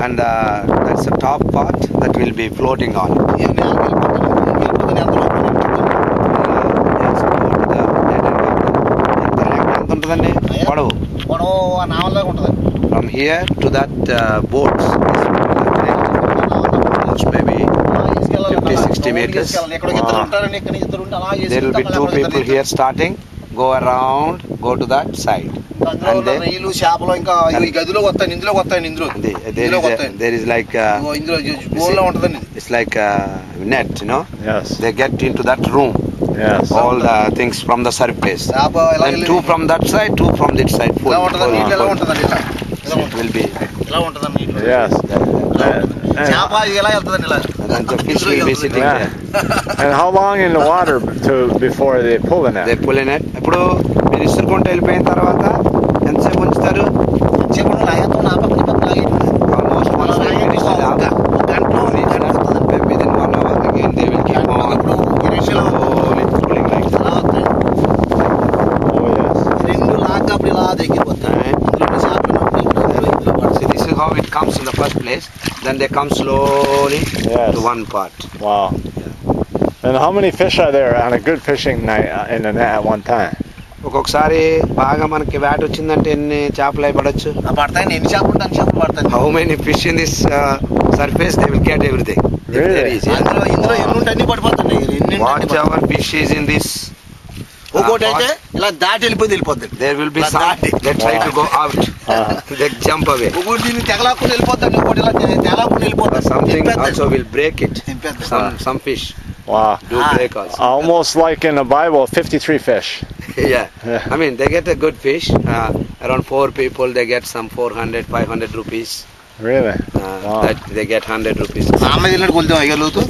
and that's the top part that will be floating on. ఇవన్నీ వెళ్ళిపోతుంది ఎంత లోపల ఎంత ఉంటుందండి పొడవు? పొడవు ఆ నావల్లాగా ఉంటుంది. From here to that boats, almost maybe 50-60 meters. There will be 2 people here starting, go around, go to that side. And then రైలు చేపలు ఇంకా ఈ గదిలోకి వస్తాయి, ఇందులోకి వస్తాయి. ఇందులో there is like ఇందులో గోల్లో ఉంటుందండి. it's like a net, you know. Yes. They get into that room. Yes. All the things from the surface. Then 2 from that side, 2 from this side. Full. ఇలా ఉంటుందండి. ఇలా ఉంటుందండి. It will be. ఇలా ఉంటుందండి. Yes. చేప ఇలా వెళ్తుందండి. ఇలా And the fish will be sitting there. And how long in the water before they pull the net? They pull in it. ఇప్పుడు మీరు ఇసురుకుంటూ వెళ్ళిపోయిన తర్వాత ఎంతసేపు ఉంచుతారు? చేపలు లాగేస్తాం. నా పక్కన పక్కన లాగేస్తాం. Almost 1 hour. Within 1 hour again they will keep on. ఇప్పుడు Slowly pulling like that. అలా వస్తాయి. Oh yes. రెండు లాగ్ అప్పుడు ఇలా దగ్గరికి వస్తాయి. అందులో చేపలు See, this is how it comes in the first place. Then they come slowly to one part. Wow. And how many fish are there on a good fishing night in the net at one time? ఒక్కొక్కసారి బాగా మనకి వేట వచ్చిందంటే ఎన్ని చేపలు అయి పడచ్చు? పడతాయి. ఎన్ని చేపలు ఉంటాయి అన్ని చేపలు పడతాయి. How many fish in this surface they will get everything. Really? ఇందులో ఎన్ని ఉంటాయి అన్ని పడిపోతుంది. Whatever fish is in this. ఒక్కోటి అయితే ఇలా దాటి వెళ్ళిపోద్ది. There will be some. They try to go out. They jump away. ఒకటి దీన్ని తెగలాక్కుని వెళ్ళిపోతాడు. ఒకటి ఇలా తెగలాక్కుని వెళ్ళిపోతాడు. Something also will break it. Some fish Wow. do break also. Almost like in the Bible, 53 fish. Yeah. I mean, they get a good fish. Around 4 people, they get some 400, 500 rupees. Really? Wow. That they get 100 rupees. నాన్న వెళ్ళినట్టు కొలుతాం అయ్యలుగుతూ